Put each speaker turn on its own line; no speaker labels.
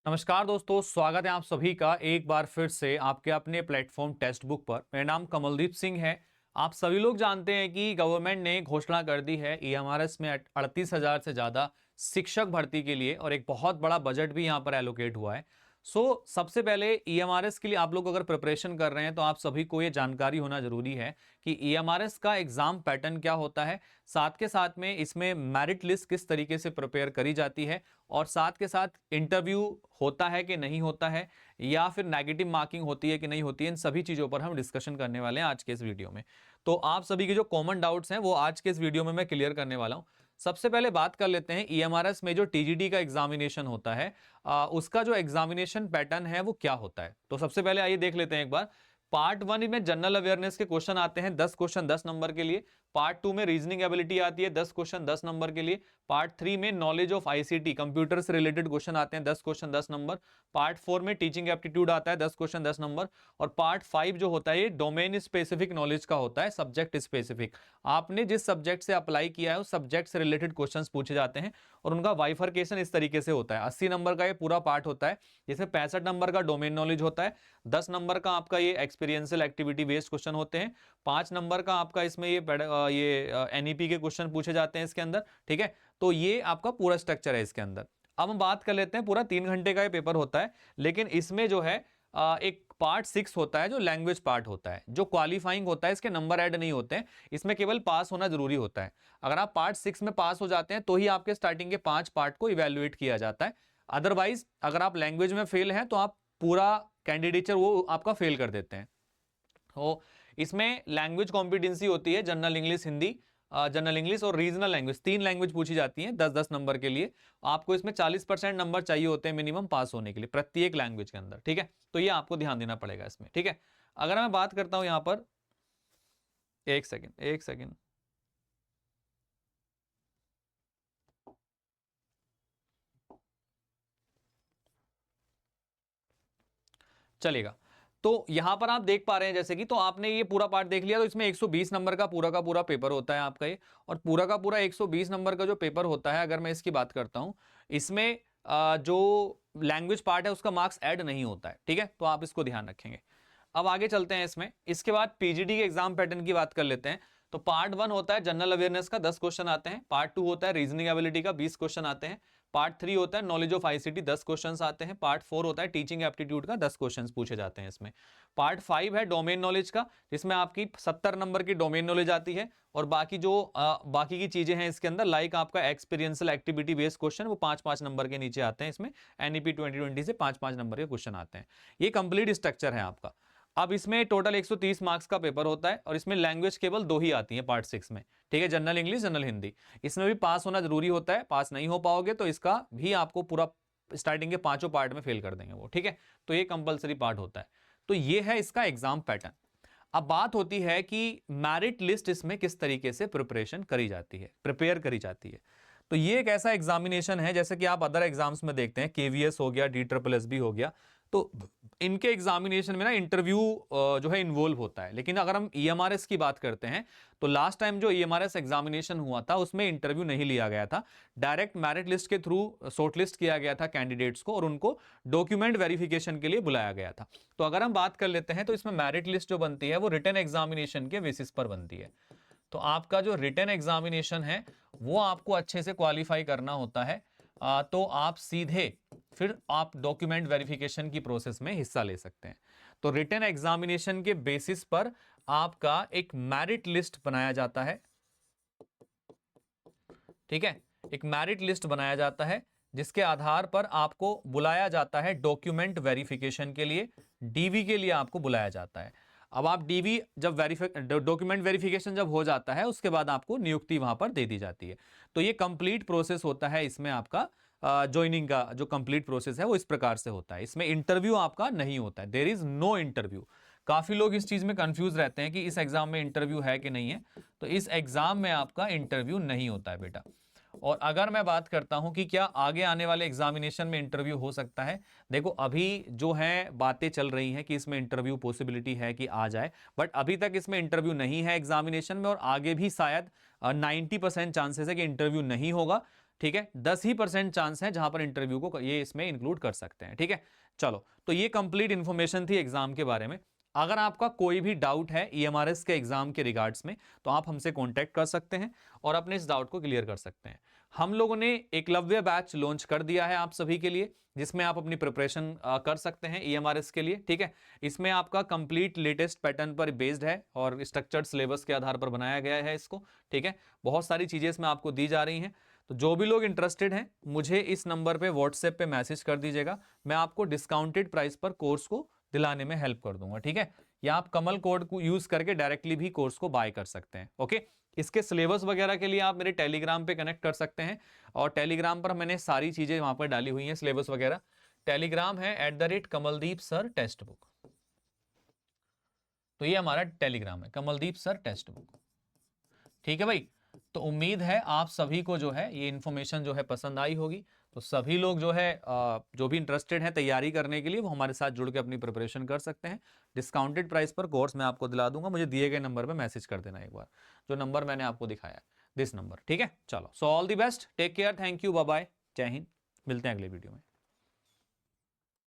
नमस्कार दोस्तों, स्वागत है आप सभी का एक बार फिर से आपके अपने प्लेटफॉर्म टेक्स्ट बुक पर। मेरा नाम कमलदीप सिंह है। आप सभी लोग जानते हैं कि गवर्नमेंट ने घोषणा कर दी है ईएमआरएस में 38,000 से ज़्यादा शिक्षक भर्ती के लिए और एक बहुत बड़ा बजट भी यहाँ पर एलोकेट हुआ है। सबसे पहले ईएमआरएस के लिए आप लोग अगर प्रिपरेशन कर रहे हैं तो आप सभी को ये जानकारी होना जरूरी है कि ईएमआरएस का एग्जाम पैटर्न क्या होता है, साथ के साथ में इसमें मेरिट लिस्ट किस तरीके से प्रिपेयर करी जाती है और साथ के साथ इंटरव्यू होता है कि नहीं होता है या फिर नेगेटिव मार्किंग होती है कि नहीं होती है। इन सभी चीज़ों पर हम डिस्कशन करने वाले हैं आज के इस वीडियो में। तो आप सभी के जो कॉमन डाउट्स हैं वो आज के इस वीडियो में मैं क्लियर करने वाला हूं। सबसे पहले बात कर लेते हैं ईएमआरएस में जो टीजीडी का एग्जामिनेशन होता है, उसका जो एग्जामिनेशन पैटर्न है वो क्या होता है। तो सबसे पहले आइए देख लेते हैं एक बार। पार्ट 1 में जनरल अवेयरनेस के क्वेश्चन आते हैं 10 क्वेश्चन 10 नंबर के लिए। पार्ट 2 में रीजनिंग एबिलिटी आती है 10 क्वेश्चन 10 नंबर के लिए। पार्ट 3 में नॉलेज ऑफ आईसीटी कंप्यूटर से रिलेटेड क्वेश्चन आते हैं 10 क्वेश्चन 10 नंबर। पार्ट 4 में टीचिंग एप्टीट्यूड आता है 10 क्वेश्चन 10 नंबर। और पार्ट 5 जो होता है ये डोमेन स्पेसिफिक नॉलेज का होता है, सब्जेक्ट स्पेसिफिक। आपने जिस सब्जेक्ट से अप्लाई किया है उस सब्जेक्ट से रिलेटेड क्वेश्चन पूछे जाते हैं और उनका वाइफरकेशन इस तरीके से होता है। 80 नंबर का ये पूरा पार्ट होता है, जिसमें 65 नंबर का डोमेन नॉलेज होता है, 10 नंबर का आपका ये एक्सपीरियंशियल एक्टिविटी बेस्ड क्वेश्चन होते हैं, 5 नंबर का आपका इसमें ये एनईपी के क्वेश्चन पूछे जाते हैं इसके अंदर। ठीक है, तो ये आपका पूरा स्ट्रक्चर है इसके अंदर। अब हम बात कर लेते हैं, पूरा 3 घंटे का ये पेपर होता है, लेकिन इसमें जो है एक पार्ट 6 होता है जो लैंग्वेज पार्ट होता है, जो क्वालिफाइंग होता है। इसके नंबर ऐड नहीं होते हैं, इसमें केवल पास होना जरूरी होता है। अगर आप पार्ट 6 में पास हो जाते हैं तो ही आपके स्टार्टिंग के 5 पार्ट को इवेल्युएट किया जाता है। अदरवाइज अगर आप लैंग्वेज में फेल हैं तो आप पूरा कैंडिडेचर वो आपका फेल कर देते हैं। तो इसमें लैंग्वेज कॉम्पिटेंसी होती है general English Hindi, general English और रीजनल लैंग्वेज, 3 लैंग्वेज पूछी जाती हैं 10-10 नंबर के लिए। आपको इसमें 40% नंबर चाहिए होते हैं मिनिमम पास होने के लिए प्रत्येक लैंग्वेज के अंदर। ठीक है, तो ये आपको ध्यान देना पड़ेगा इसमें। ठीक है, अगर मैं बात करता हूं यहां पर, एक सेकेंड चलेगा। तो यहां पर आप देख पा रहे हैं जैसे कि, तो आपने ये पूरा पार्ट देख लिया, तो इसमें 120 नंबर का पूरा पेपर होता है आपका ये। और पूरा का पूरा 120 नंबर का जो पेपर होता है, अगर मैं इसकी बात करता हूं, इसमें जो लैंग्वेज पार्ट है उसका मार्क्स ऐड नहीं होता है। ठीक है, तो आप इसको ध्यान रखेंगे। अब आगे चलते हैं इसमें। इसके बाद पीजीडी के एग्जाम पैटर्न की बात कर लेते हैं। तो पार्ट 1 होता है जनरल अवेयरनेस का 10 क्वेश्चन आते हैं। पार्ट 2 होता है रीजनिंग एबिलिटी का 20 क्वेश्चन आते हैं। पार्ट 3 होता है नॉलेज ऑफ आईसीटी 10 क्वेश्चंस आते हैं। पार्ट 4 होता है टीचिंग एप्टीट्यूड का 10 क्वेश्चंस पूछे जाते हैं इसमें। पार्ट 5 है डोमेन नॉलेज का, जिसमें आपकी 70 नंबर की डोमेन नॉलेज आती है और बाकी जो बाकी की चीजें हैं इसके अंदर, लाइक आपका एक्सपीरियंशियल एक्टिविटी बेस्ड क्वेश्चन, वो 5-5 नंबर के नीचे आते हैं इसमें। एनईपी 2020 से 5-5 नंबर के क्वेश्चन आते हैं। ये कंप्लीट स्ट्रक्चर है आपका। अब इसमें टोटल 130 मार्क्स का पेपर होता है और इसमें लैंग्वेज केवल 2 ही आती है पार्ट 6 में। ठीक है, जनरल इंग्लिश, जनरल हिंदी। इसमें भी पास होना जरूरी होता है, पास नहीं हो पाओगे तो इसका भी आपको पूरा स्टार्टिंग के 5 पार्ट में फेल कर देंगे वो। ठीक है, तो ये कंपलसरी पार्ट होता है। तो ये है इसका एग्जाम पैटर्न। अब बात होती है कि मेरिट लिस्ट इसमें किस तरीके से प्रिपरेशन करी जाती है, प्रिपेयर करी जाती है। तो ये एक ऐसा एग्जामिनेशन है जैसे कि आप अदर एग्जाम्स में देखते हैं, केवीएस हो गया, DSSS हो गया, तो इनके एग्जामिनेशन में ना इंटरव्यू जो है इन्वॉल्व होता है। लेकिन अगर हम ईएमआरएस की बात करते हैं तो लास्ट टाइम जो ईएमआरएस एग्जामिनेशन हुआ था उसमें इंटरव्यू नहीं लिया गया था, डायरेक्ट मेरिट लिस्ट के थ्रू शॉर्टलिस्ट किया गया था कैंडिडेट्स को और उनको डॉक्यूमेंट वेरिफिकेशन के लिए बुलाया गया था। तो अगर हम बात कर लेते हैं तो इसमें मेरिट लिस्ट जो बनती है वो रिटन एग्जामिनेशन के बेसिस पर बनती है। तो आपका जो रिटन एग्जामिनेशन है वो आपको अच्छे से क्वालिफाई करना होता है, तो आप सीधे फिर आप डॉक्यूमेंट वेरिफिकेशन की प्रोसेस में हिस्सा ले सकते हैं। तो रिटन एग्जामिनेशन के बेसिस पर आपका एक मेरिट लिस्ट बनाया जाता है। ठीक है, एक मेरिट लिस्ट बनाया जाता है जिसके आधार पर आपको बुलाया जाता है डॉक्यूमेंट वेरिफिकेशन के लिए, डीवी के लिए आपको बुलाया जाता है। अब आप डीवी जब डॉक्यूमेंट वेरिफिकेशन जब हो जाता है उसके बाद आपको नियुक्ति वहां पर दे दी जाती है। तो ये कंप्लीट प्रोसेस होता है इसमें। आपका ज्वाइनिंग का जो कंप्लीट प्रोसेस है वो इस प्रकार से होता है। इसमें इंटरव्यू आपका नहीं होता है, देयर इज नो इंटरव्यू। काफी लोग इस चीज में कंफ्यूज रहते हैं कि इस एग्जाम में इंटरव्यू है कि नहीं है। तो इस एग्जाम में आपका इंटरव्यू नहीं होता है बेटा। और अगर मैं बात करता हूं कि क्या आगे आने वाले एग्जामिनेशन में इंटरव्यू हो सकता है, देखो अभी जो है बातें चल रही हैं कि इसमें इंटरव्यू पॉसिबिलिटी है कि आ जाए, बट अभी तक इसमें इंटरव्यू नहीं है एग्जामिनेशन में और आगे भी शायद 90% चांसेस है कि इंटरव्यू नहीं होगा। ठीक है, 10% चांस है जहां पर इंटरव्यू को ये इसमें इंक्लूड कर सकते हैं। ठीक है, चलो, तो ये कंप्लीट इंफॉर्मेशन थी एग्जाम के बारे में। अगर आपका कोई भी डाउट है ईएमआरएस के एग्जाम के रिगार्ड्स में, तो आप हमसे कांटेक्ट कर सकते हैं और अपने इस डाउट को क्लियर कर सकते हैं। हम लोगों ने एकलव्य बैच लॉन्च कर दिया है आप सभी के लिए, जिसमें आप अपनी प्रिपरेशन कर सकते हैं ईएमआरएस के लिए। ठीक है, इसमें आपका कंप्लीट लेटेस्ट पैटर्न पर बेस्ड है और स्ट्रक्चर्ड सिलेबस के आधार पर बनाया गया है इसको। ठीक है, बहुत सारी चीजें इसमें आपको दी जा रही हैं। तो जो भी लोग इंटरेस्टेड हैं, मुझे इस नंबर पे व्हाट्सएप पे मैसेज कर दीजिएगा, मैं आपको डिस्काउंटेड प्राइस पर कोर्स को दिलाने में हेल्प कर दूंगा। ठीक है, या आप कमल कोड को यूज करके डायरेक्टली भी कोर्स को बाय कर सकते हैं। ओके, इसके सिलेबस वगैरह के लिए आप मेरे टेलीग्राम पे कनेक्ट कर सकते हैं, और टेलीग्राम पर मैंने सारी चीजें वहां पर डाली हुई हैं, सिलेबस वगैरह। टेलीग्राम है @कमलदीप सर टेक्स्ट बुक। तो ये हमारा टेलीग्राम है, कमलदीप सर टेक्स्ट बुक। ठीक है भाई, तो उम्मीद है आप सभी को जो है ये इन्फॉर्मेशन जो है पसंद आई होगी। तो सभी लोग जो है जो भी इंटरेस्टेड हैं तैयारी करने के लिए, वो हमारे साथ जुड़ के अपनी प्रिपरेशन कर सकते हैं। डिस्काउंटेड प्राइस पर कोर्स मैं आपको दिला दूंगा, मुझे दिए गए नंबर पे मैसेज कर देना एक बार, जो नंबर मैंने आपको दिखाया है, दिस नंबर। ठीक है, चलो, so all the best, take care, thank you, bye bye, जय हिंद, मिलते हैं अगले वीडियो में।